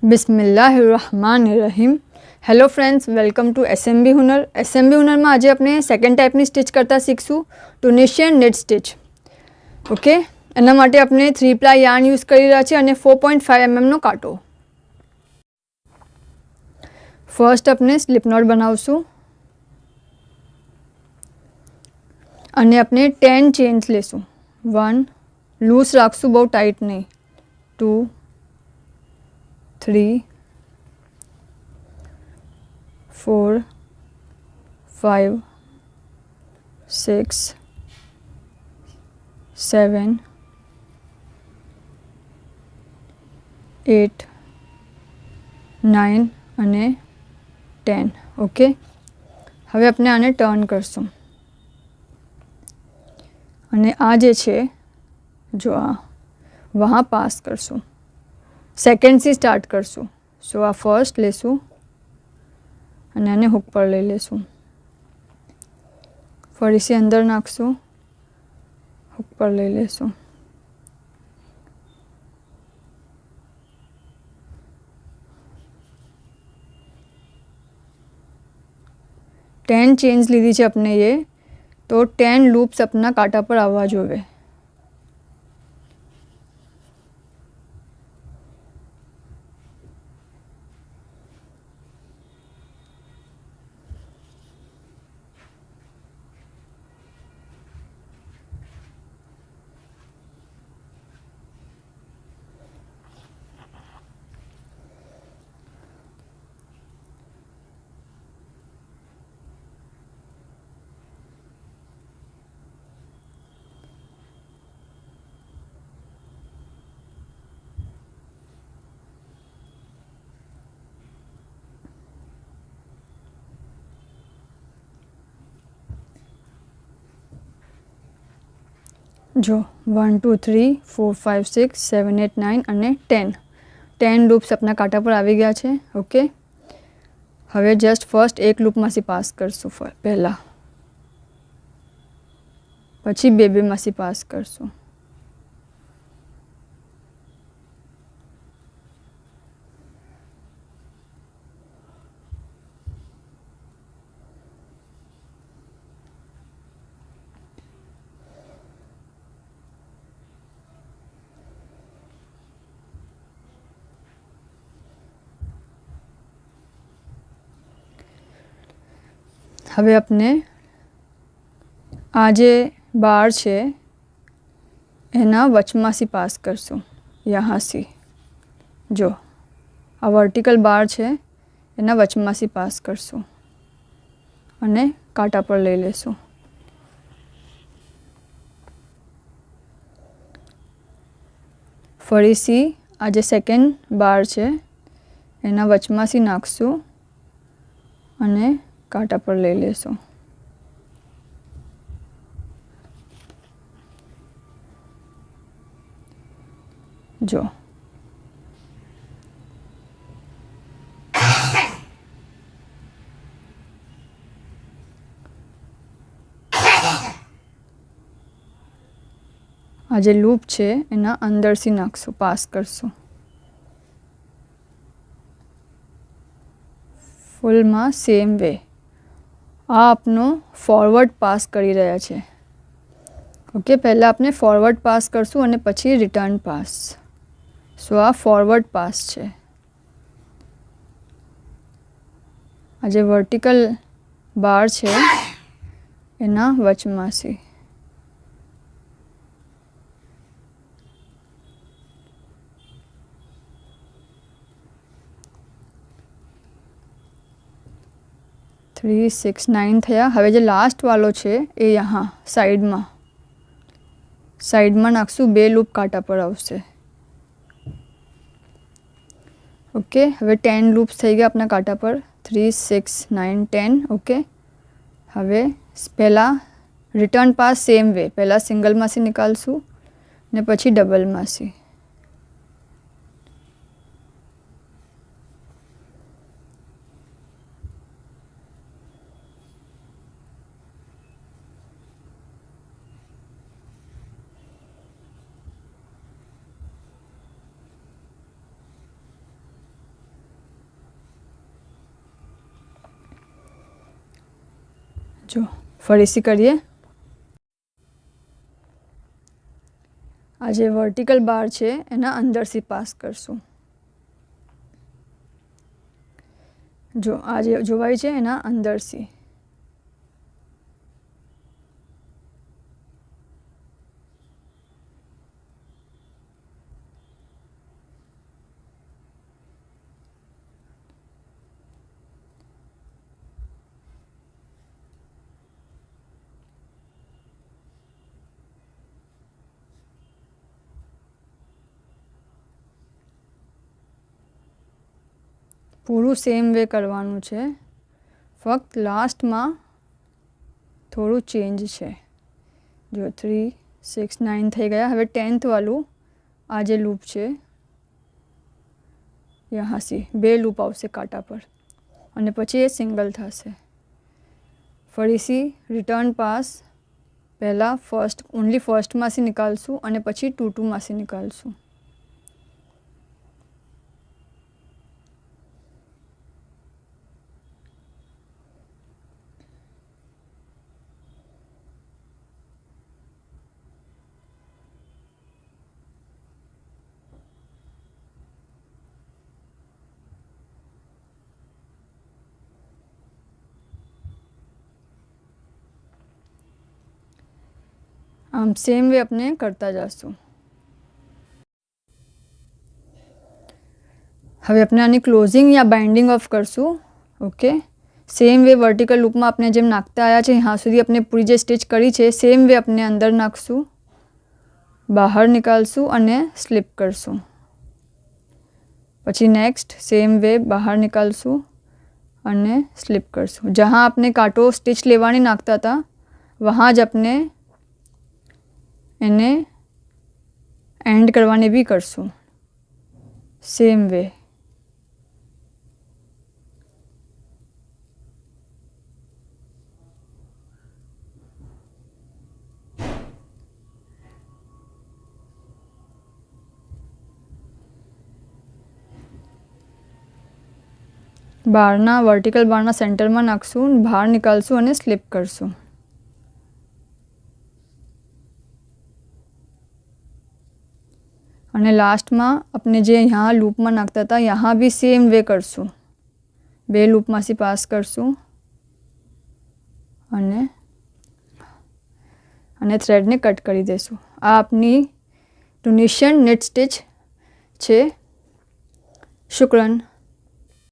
बिस्मिल्लाहिर्रहमानिर्रहीम। Hello friends, welcome to SMB Hunar. SMB Hunar में आज अपने सेकंड टाइपनी स्टिच करता शीखशुं, टूनिशियन नीट स्टिच। ओके, एना माटे अपने 3 प्लाई यार्न यूज करी रह्या छे अने 4.5 mm नो कांटो। फर्स्ट अपने स्लीप नॉट बनावशुं अने अपने 10 चेन्स लेशुं। 1 लूज राखशुं, बहुत टाइट नहीं। 2 3 4 5 6 7 8 9 અને 10। ओके, हवे अपने आने टर्न करशुं अने आ जे छे जो आ वहाँ पास करशुं। सेकेंड से स्टार्ट करशुं। सो आ फर्स्ट लेशुं अने आने हुक पर लई लेशुं। फरीथी अंदर नाखशुं, हुक पर लई लेशुं। टेन चेन्स लीधी छे अपने ये, तो 10 लूप्स अपना कांटा पर आववा जोईए। जो 1 2 3 4 5 6 7 8 9 અને 10 લૂપ્સ अपना कांटा पर આવી ગયા છે। ओके, હવે જસ્ટ ફર્સ્ટ એક લૂપમાંથી પાસ કરશું પહેલા, પછી બેમાંથી પાસ કરશું। હવે अपने आ जे बार है एना वचमासी पास करशुं। यहाँ से जो आ वर्टिकल बार है एना वचमासी पास करशुं अने कांटा पर लई लेशुं। फरीथी आ जे सेकेंड बार है एना वचमासी नाखशुं अने कांटा पर लई लेशुं। जो आ जे लूप है एना अंदर से नाखशुं, पास करशुं। फूल में सेम वे आ आपनो फॉरवर्ड पास करी रह्या छे। ओके, पहला आपने फॉरवर्ड पास करशुं अने पछी रिटर्न पास। सो आ फॉरवर्ड पास छे। आ जे वर्टिकल बार छे एना वचमासी। थ्री 6 9 थया। हवे जे लास्ट वालो छे ए यहाँ साइड में नाखशुं, 2 लूप कांटा पर आवशे। ओके, हवे 10 लूप्स थई गया अपना कांटा पर। 3 6 9 10। ओके, हवे पहला रिटर्न पास सेम वे, पहला सिंगल मांथी निकालशुं ने पछी डबल मांथी। જો ફરીથી કરીએ. આ જે વર્ટિકલ બાર છે એના અંદરથી પાસ કરશું. જો આ જે જોવાય છે એના અંદરથી. પૂરું સેમ વે કરવાનું છે, ફક્ત લાસ્ટમાં થોડું ચેન્જ છે. જો 3, 6, 9 થઈ ગયા. હવે 10th વાળું આ જે લૂપ છે યહાંથી 2 લૂપ આવશે કાંટા પર અને પછી એ સિંગલ થશે. ફરીથી રિટર્ન પાસ પહેલાં ઓનલી ફર્સ્ટમાંથી નીકાળશું અને પછી 2, 2માંથી નીકાળશું. આમ સેમ વે આપણે કરતા જઈશું. હવે આપણે આની ક્લોઝિંગ યા બાઇન્ડિંગ ઓફ કરશું. ઓકે, સેમ વે વર્ટિકલ લૂપમાં આપણે જેમ નાખતા આવ્યા છે यहाँ સુધી આપણે પૂરી જે સ્ટિચ કરી છે સેમ વે આપણે અંદર નાખશું, બહાર નીકાળશું અને સ્લીપ કરશું. પછી નેક્સ્ટ સેમ વે બહાર નીકાળશું અને સ્લીપ કરશું. જहाँ આપણે કાંટો સ્ટિચ લેવાની નાખતા હતા વहाँ જ આપણે એને એન્ડ કરવાની બી કરશું સેમ વે. બારના વર્ટિકલ બારના સેન્ટરમાં નાખશું, બહાર નીકાળશું અને સ્લીપ કરશું. અને લાસ્ટમાં આપણે જે यहाँ લૂપમાં નાખતા હતા यहाँ બી સેમ વે કરશું. 2 લૂપમાંથી પાસ કરશું અને થ્રેડને કટ કરી દઈશું. આ આપની ટુનિશિયન નેટ સ્ટિચ છે. શુક્રન.